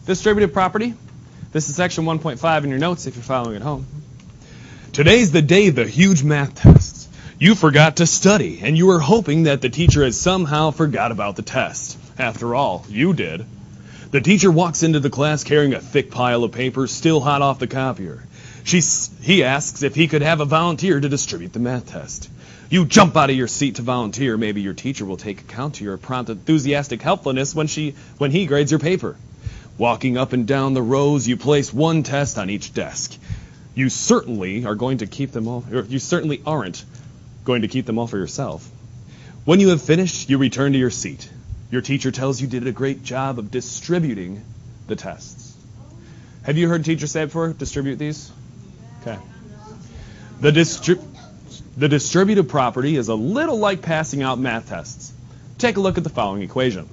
Distributive property. This is section 1.5 in your notes if you're following at home. Today's the day of the huge math tests. You forgot to study, and you were hoping that the teacher had somehow forgot about the test. After all, you did. The teacher walks into the class carrying a thick pile of paper still hot off the copier. He asks if he could have a volunteer to distribute the math test. You jump out of your seat to volunteer. Maybe your teacher will take account to your prompt, enthusiastic helpfulness when he grades your paper. Walking up and down the rows, you place one test on each desk. You certainly are going to keep them all, or you certainly aren't going to keep them all for yourself. When you have finished, you return to your seat. Your teacher tells you did a great job of distributing the tests. Have you heard teachers say it before? Distribute these? Okay. The distributive property is a little like passing out math tests. Take a look at the following equation.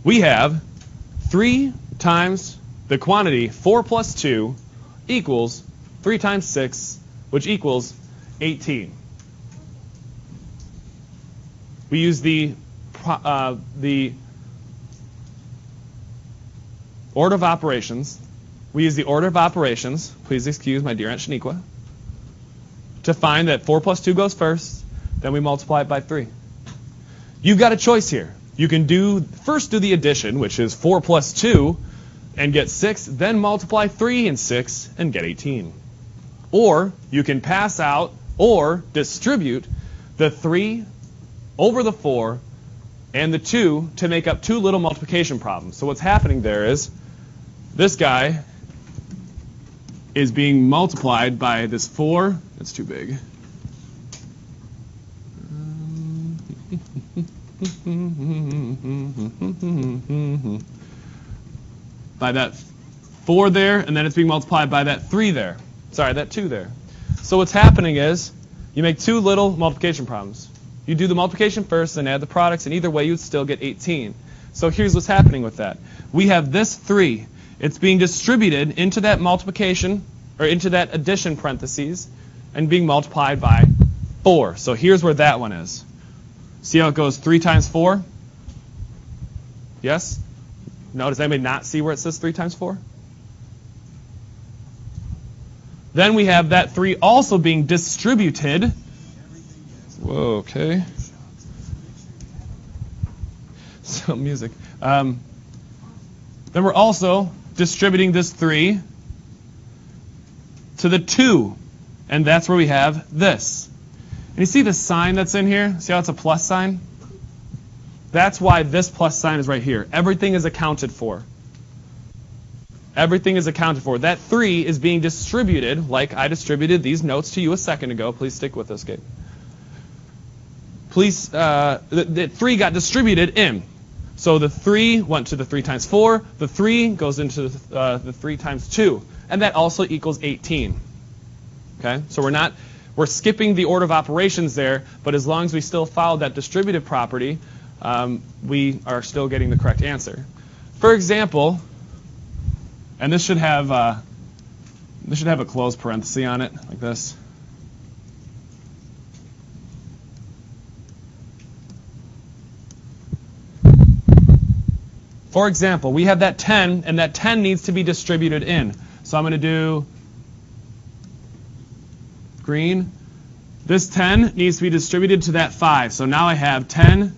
We have 3 times the quantity 4 plus 2 equals 3 times 6, which equals 18. We use the order of operations. We use the order of operations, please excuse my dear Aunt Shaniqua, to find that 4 plus 2 goes first, then we multiply it by 3. You've got a choice here. You can first do the addition, which is 4 plus 2, and get 6, then multiply 3 and 6 and get 18. Or you can pass out or distribute the 3 over the 4 and the 2 to make up 2 little multiplication problems. So what's happening there is this guy is being multiplied by this 4. That's too big. By that 4 there, and then it's being multiplied by that 3 there. Sorry, that 2 there. So what's happening is you make 2 little multiplication problems. You do the multiplication first, then add the products, and either way you'd still get 18. So here's what's happening with that. We have this 3. It's being distributed into that multiplication, or into that addition parentheses, and being multiplied by 4. So here's where that one is. See how it goes 3 times 4? Yes? No, does anybody not see where it says 3 times 4? Then we have that 3 also being distributed. Whoa, okay. Some music. Then we're also distributing this 3 to the 2. And that's where we have this. And you see the sign that's in here? See how it's a plus sign? That's why this plus sign is right here. Everything is accounted for. Everything is accounted for. That 3 is being distributed, like I distributed these notes to you a second ago. Please stick with us, Gabe. Please, the 3 got distributed in. So the 3 went to the 3 times 4. The 3 goes into the 3 times 2. And that also equals 18. Okay? So we're skipping the order of operations there, but as long as we still follow that distributive property, we are still getting the correct answer. For example, and this should have a closed parenthesis on it, like this. For example, we have that 10, and that 10 needs to be distributed in. So I'm going to do green. This 10 needs to be distributed to that 5. So now I have 10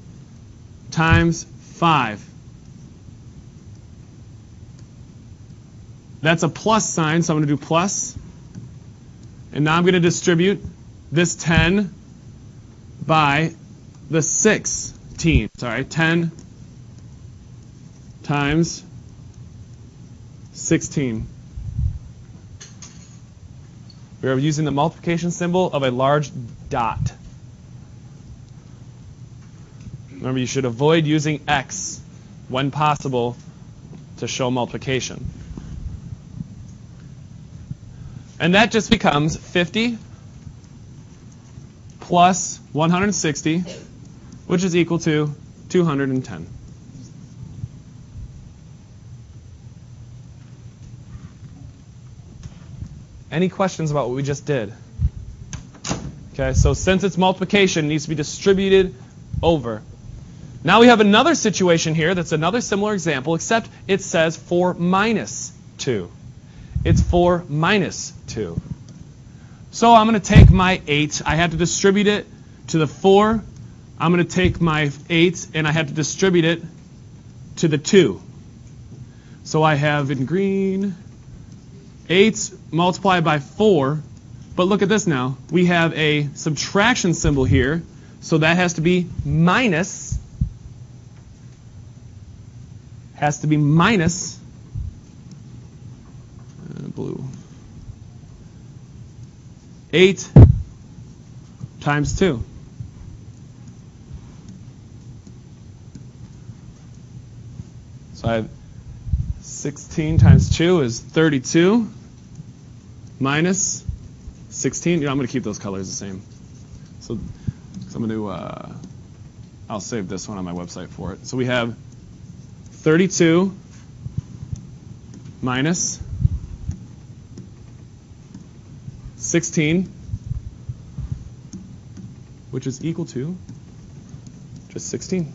times 5. That's a plus sign, so I'm going to do plus. And now I'm going to distribute this 10 by the 16. Sorry, 10 times 16. We are using the multiplication symbol of a large dot. Remember, you should avoid using X when possible to show multiplication. And that just becomes 50 plus 160, which is equal to 210. Any questions about what we just did? Okay, so since it's multiplication, it needs to be distributed over. Now we have another situation here that's another similar example, except it says 4 minus 2. It's 4 minus 2. So I'm going to take my 8. I have to distribute it to the 4. I'm going to take my 8, and I have to distribute it to the 2. So I have in green 8 multiplied by 4. But look at this now. We have a subtraction symbol here. So that has to be minus. Has to be minus. Blue. 8 times 2. So I have 16 times 2 is 32 minus 16. I'm going to keep those colors the same. So I'm going to, I'll save this one on my website for it. So we have 32 minus 16, which is equal to just 16.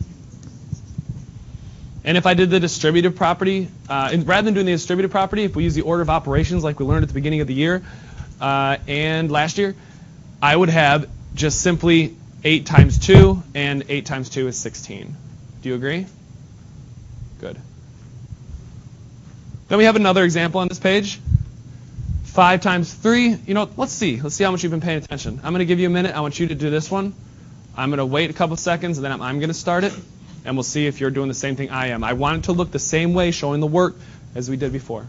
And if I did the distributive property, and rather than doing the distributive property, if we use the order of operations like we learned at the beginning of the year and last year, I would have just simply 8 times 2, and 8 times 2 is 16. Do you agree? Good. Then we have another example on this page. 5 times 3. You know, let's see how much you've been paying attention. I'm going to give you a minute. I want you to do this one. I'm going to wait a couple seconds, and then I'm going to start it. And we'll see if you're doing the same thing I am. I want it to look the same way, showing the work as we did before.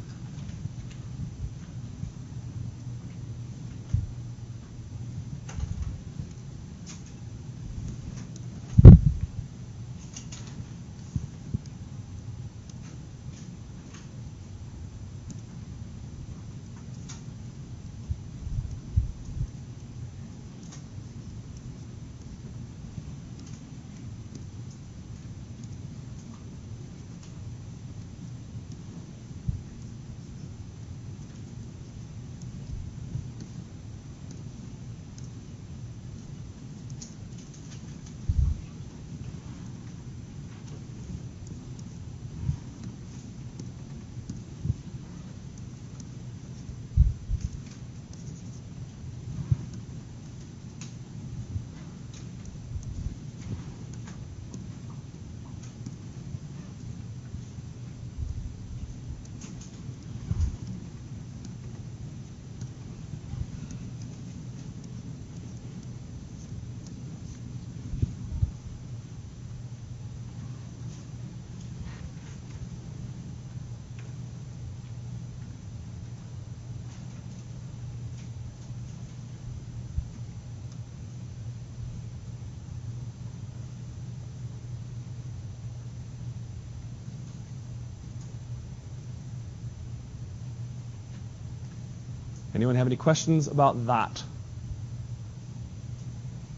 Anyone have any questions about that?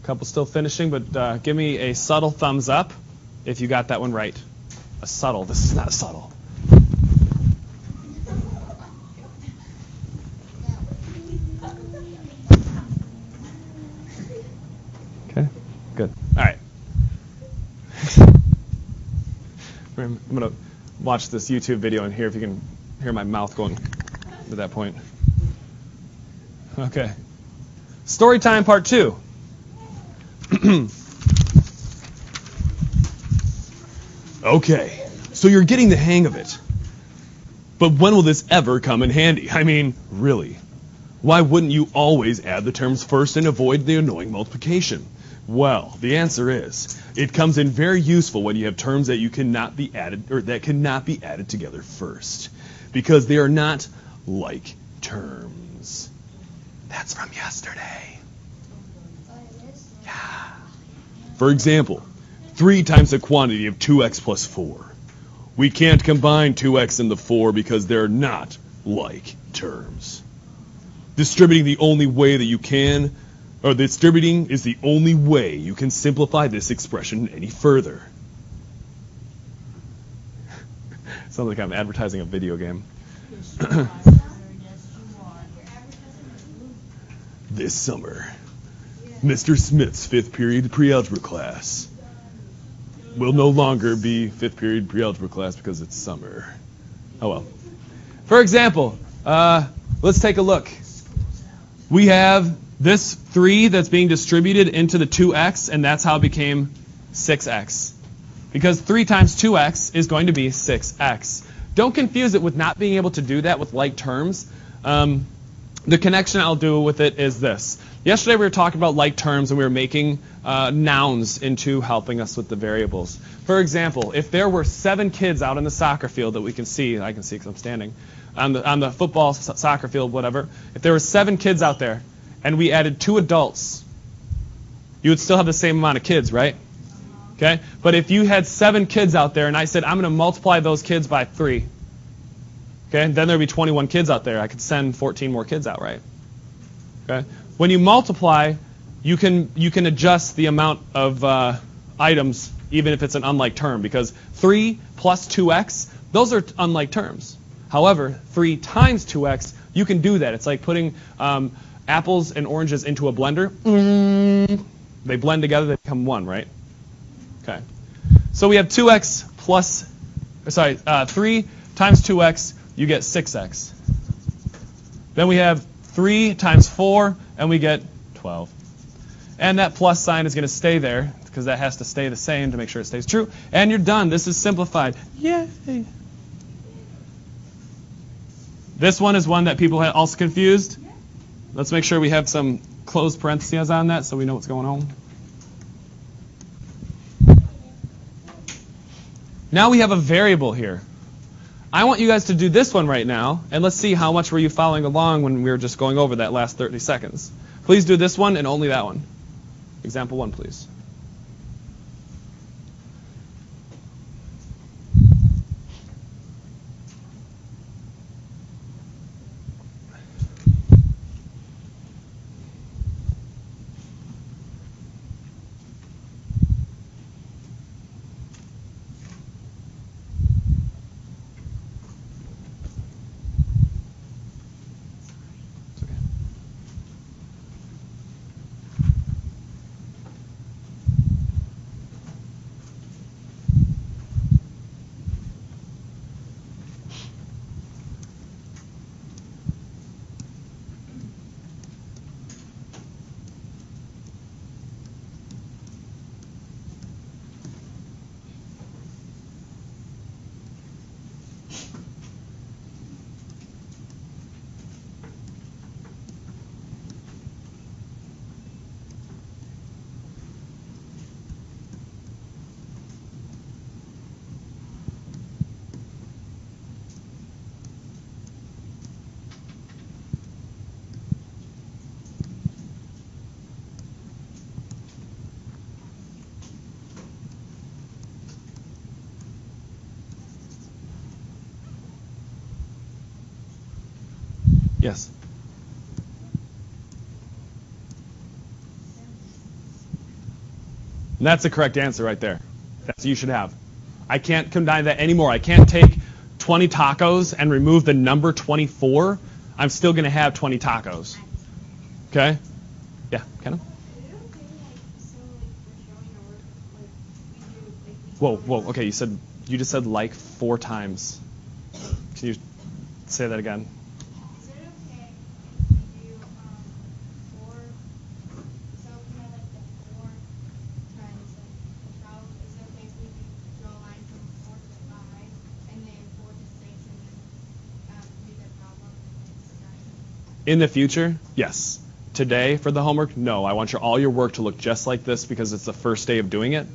A couple still finishing, but give me a subtle thumbs up if you got that one right. A subtle. This is not subtle. Okay, good. All right. I'm going to watch this YouTube video and hear if you can hear my mouth going to that point. Okay. Story time part 2. Okay, so you're getting the hang of it. But when will this ever come in handy? I mean, really. Why wouldn't you always add the terms first and avoid the annoying multiplication? Well, the answer is, it comes in very useful when you have terms that cannot be added together first, because they are not like terms. That's from yesterday. Yeah. For example, 3 times the quantity of 2x plus 4. We can't combine 2x and the 4 because they're not like terms. Distributing is the only way you can simplify this expression any further. Sounds like I'm advertising a video game. This summer, Mr. Smith's 5th period pre-algebra class. will no longer be 5th period pre-algebra class because it's summer. Oh well. For example, let's take a look. We have this 3 that's being distributed into the 2x, and that's how it became 6x. Because 3 times 2x is going to be 6x. Don't confuse it with not being able to do that with like terms. The connection I'll do with it is this. Yesterday we were talking about like terms and we were making nouns into helping us with the variables. For example, if there were 7 kids out in the soccer field that we can see, I can see because I'm standing, on the football, soccer field, whatever, if there were 7 kids out there and we added 2 adults, you would still have the same amount of kids, right? Okay? But if you had 7 kids out there and I said, I'm going to multiply those kids by 3, okay, then there would be 21 kids out there. I could send 14 more kids out, right? Okay? When you multiply, you can adjust the amount of items even if it's an unlike term, because 3 plus 2x, those are unlike terms. However, 3 times 2x, you can do that. It's like putting apples and oranges into a blender. They blend together, they become 1, right? Okay. So we have 2x plus, 3 times 2x, you get 6x. Then we have 3 times 4, and we get 12. And that plus sign is going to stay there, because that has to stay the same to make sure it stays true. And you're done. This is simplified. Yay! This one is one that people are also confused. Let's make sure we have some closed parentheses on that so we know what's going on. Now we have a variable here. I want you guys to do this one right now, and let's see how much were you following along when we were just going over that last 30 seconds. Please do this one and only that one. Example 1, please. Yes. And that's the correct answer right there. That's what you should have. I can't combine that anymore. I can't take 20 tacos and remove the number 24. I'm still going to have 20 tacos. Okay? Yeah, Kenna? Whoa, okay, you just said like 4 times. Can you say that again? In the future, yes. Today, for the homework, no. I want all your work to look just like this because it's the first day of doing it.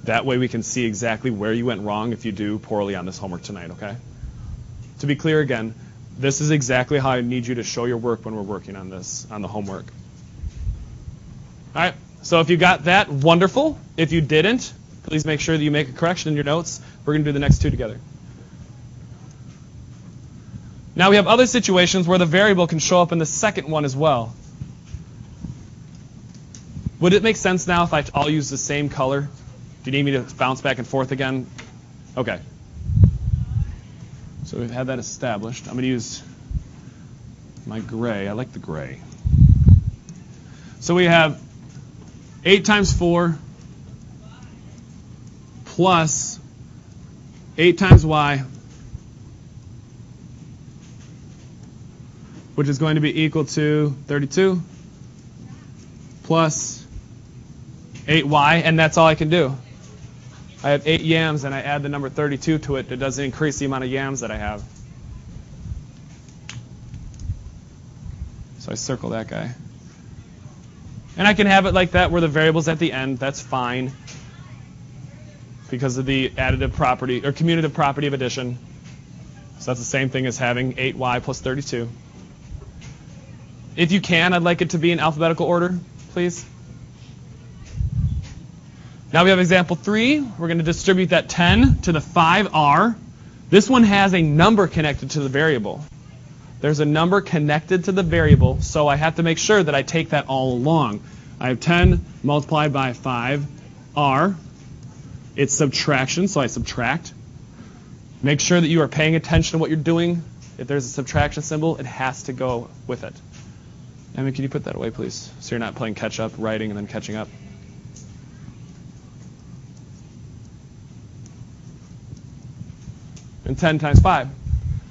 That way we can see exactly where you went wrong if you do poorly on this homework tonight, okay? To be clear again, this is exactly how I need you to show your work when we're working on this, on the homework. All right, so if you got that, wonderful. If you didn't, please make sure that you make a correction in your notes. We're going to do the next 2 together. Now we have other situations where the variable can show up in the second one as well. Would it make sense now if I all use the same color? Do you need me to bounce back and forth again? Okay. So we've had that established. I'm going to use my gray. I like the gray. So we have 8 times 4 plus 8 times y, which is going to be equal to 32 plus 8y, and that's all I can do. I have 8 yams, and I add the number 32 to it. It doesn't increase the amount of yams that I have. So I circle that guy. And I can have it like that where the variable's at the end. That's fine because of the additive property or commutative property of addition. So that's the same thing as having 8y plus 32. If you can, I'd like it to be in alphabetical order, please. Now we have example 3. We're going to distribute that 10 to the 5r. This one has a number connected to the variable. There's a number connected to the variable, so I have to make sure that I take that all along. I have 10 multiplied by 5r. It's subtraction, so I subtract. Make sure that you are paying attention to what you're doing. If there's a subtraction symbol, it has to go with it. Emmy, can you put that away, please? So you're not playing catch up, writing, and then catching up. And 10 times 5.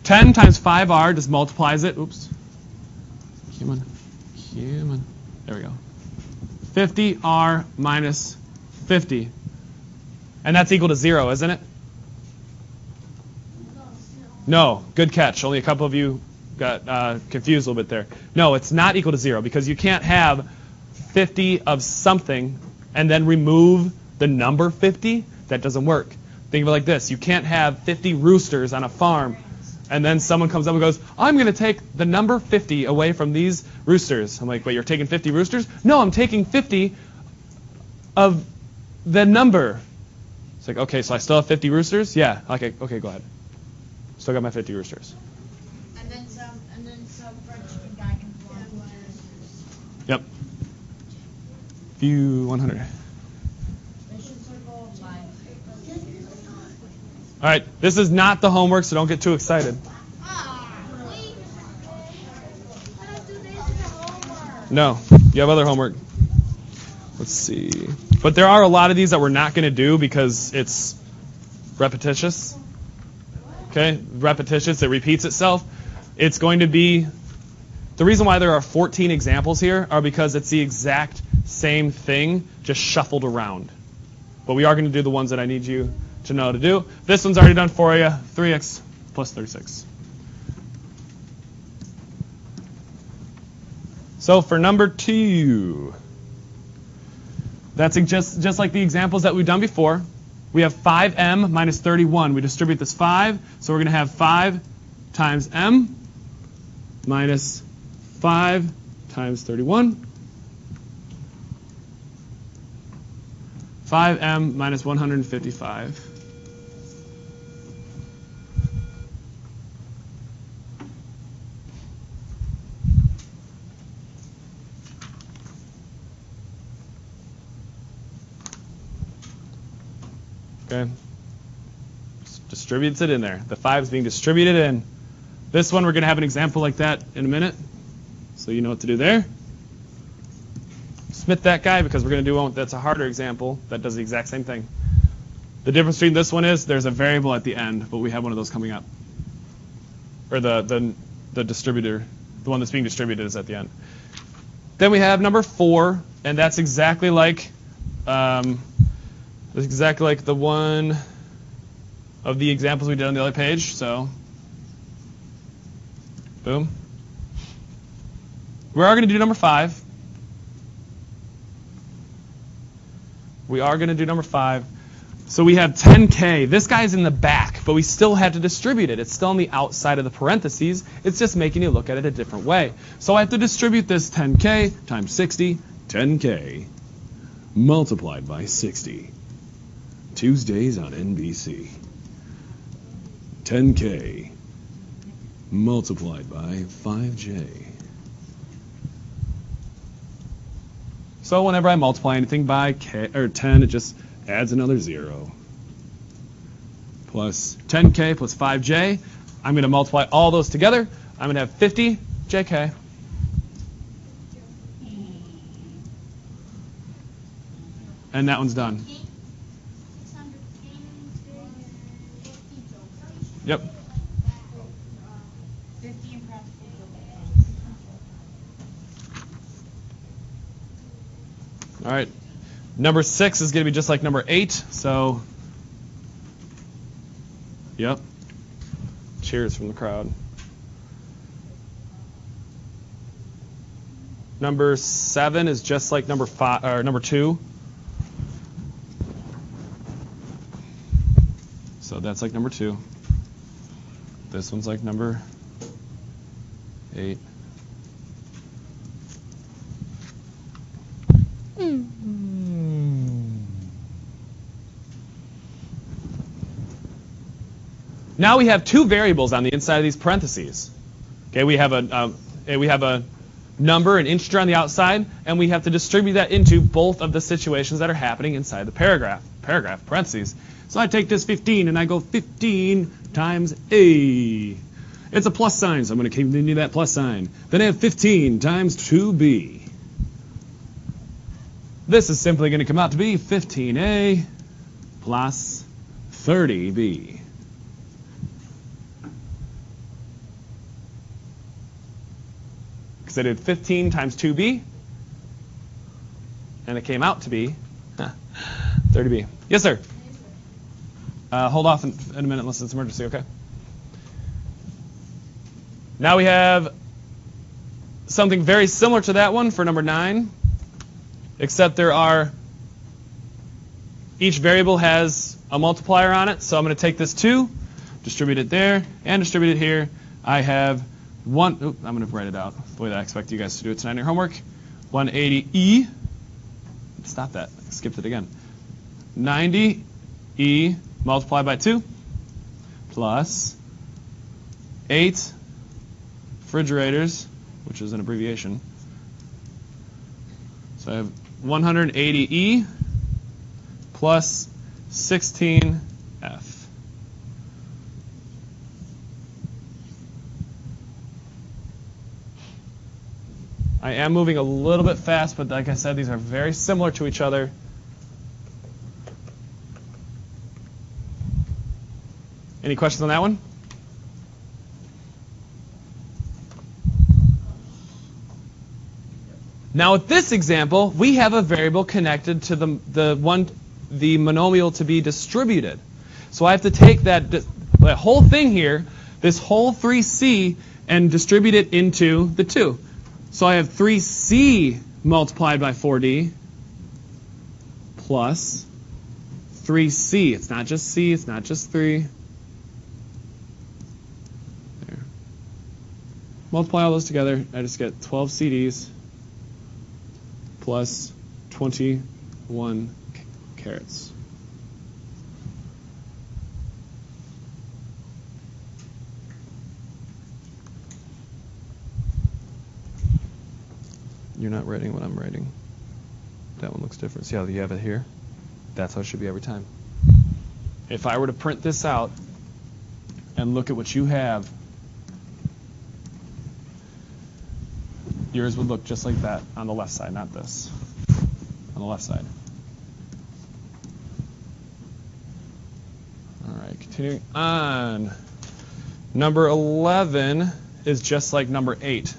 10 times 5r just multiplies it. Oops. Human. There we go. 50r minus 50. And that's equal to 0, isn't it? No. Good catch. Only a couple of you got confused a little bit there. No, it's not equal to 0 because you can't have 50 of something and then remove the number 50. That doesn't work. Think of it like this. You can't have 50 roosters on a farm and then someone comes up and goes, I'm going to take the number 50 away from these roosters. I'm like, wait, you're taking 50 roosters? No, I'm taking 50 of the number. It's like, okay, so I still have 50 roosters? Yeah. Okay, go ahead. Still got my 50 roosters. And then some French guy can fly. Yep. View 100. All right, this is not the homework, so don't get too excited. No, you have other homework. Let's see. But there are a lot of these that we're not going to do because it's repetitious. Okay, repetitious, it repeats itself. It's going to be, the reason why there are 14 examples here are because it's the exact same thing, just shuffled around. But we are going to do the ones that I need you to know how to do. This one's already done for you, 3x plus 36. So for number 2, that's just like the examples that we've done before. We have 5m minus 31. We distribute this 5, so we're going to have 5 times m minus 5 times 31. 5m minus 155. Okay. Distributes it in there. The 5 is being distributed in. This one, we're going to have an example like that in a minute, so you know what to do there. Submit that guy because we're going to do one that's a harder example that does the exact same thing. The difference between this one is there's a variable at the end, but we have one of those coming up. Or the distributor, the one that's being distributed is at the end. Then we have number 4, and that's exactly like the one of the examples we did on the other page. So, boom. We are going to do number 5. We are going to do number 5. So we have 10k. This guy's in the back, but we still have to distribute it. It's still on the outside of the parentheses. It's just making you look at it a different way. So I have to distribute this 10k times 60. 10k multiplied by 60. Tuesdays on NBC. 10k multiplied by 5j. So whenever I multiply anything by 10, it just adds another 0. Plus 10k plus 5j. I'm going to multiply all those together. I'm going to have 50jk. And that one's done. Yep. 15 practical. All right. Number 6 is going to be just like number 8. So, yep. Cheers from the crowd. Number 7 is just like number 5 or number 2. So that's like number 2. This one's like number 8. Now we have 2 variables on the inside of these parentheses. Okay, we have a number, an integer on the outside, and we have to distribute that into both of the situations that are happening inside the paragraph, parentheses. So I take this 15 and I go 15 times A. It's a plus sign, so I'm going to continue that plus sign. Then I have 15 times 2B. This is simply going to come out to be 15A plus 30B. Because I did 15 times 2B, and it came out to be 30B. Yes, sir? Hold off in a minute unless it's an emergency, okay? Now we have something very similar to that one for number 9, except each variable has a multiplier on it. So I'm going to take this 2, distribute it there, and distribute it here. I have I'm going to write it out the way that I expect you guys to do it tonight in your homework. 180E. Stop that. I skipped it again. 90E multiplied by 2 plus 8 refrigerators, which is an abbreviation. So I have 180E plus 16F. I am moving a little bit fast, but like I said, these are very similar to each other. Any questions on that one? Now with this example, we have a variable connected to the monomial to be distributed. So I have to take that whole thing here, this whole 3C, and distribute it into the 2. So I have 3C multiplied by 4D plus 3C. It's not just C, it's not just 3. There. Multiply all those together, I just get 12 CDs plus 21 carrots. You're not writing what I'm writing. That one looks different. See how you have it here? That's how it should be every time. If I were to print this out and look at what you have, yours would look just like that on the left side, not this. On the left side. All right, continuing on. Number 11 is just like number 8.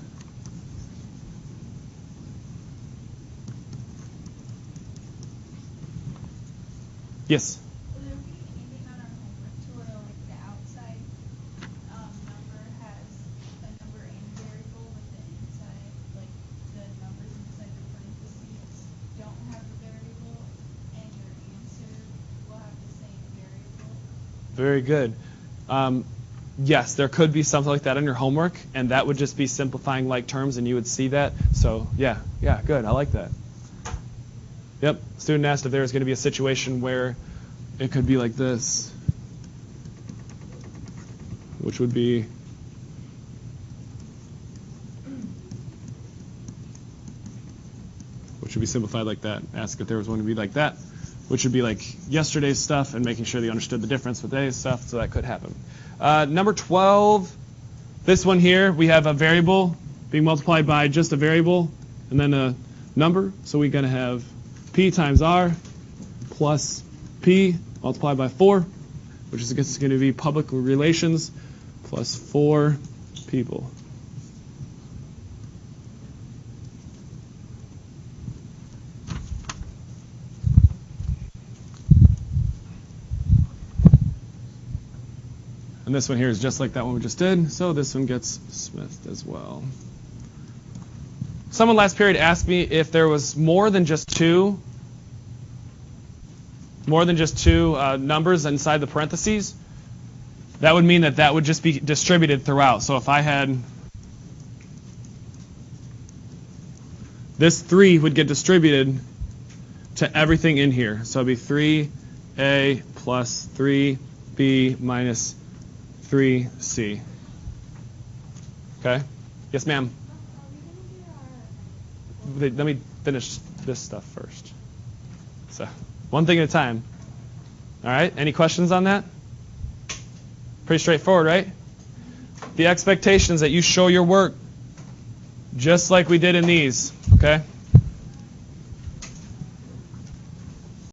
Yes? Will there be anything on our homework to where like the outside number has a number and variable, but the inside, like the numbers inside the parentheses don't have a variable, and your answer will have the same variable? Very good. Yes, there could be something like that in your homework, and that would just be simplifying like terms, and you would see that. So yeah, good. I like that. Yep, student asked if there was going to be a situation where it could be like this, which would be simplified like that. Ask if there was one to be like that, which would be like yesterday's stuff and making sure that you understood the difference with today's stuff, so that could happen. Number 12, this one here, we have a variable being multiplied by just a variable and then a number, so we're going to have P times R plus P multiplied by 4 which is going to be public relations plus 4 people. And this one here is just like that one we just did, so this one gets smithed as well. Someone last period asked me if there was more than just two numbers inside the parentheses. That would mean that would just be distributed throughout. So if I had this 3 would get distributed to everything in here. So it'd be 3a plus 3b minus 3c. Okay? Yes, ma'am? Let me finish this stuff first. So, one thing at a time. All right? Any questions on that? Pretty straightforward, right? The expectation is that you show your work just like we did in these. Okay?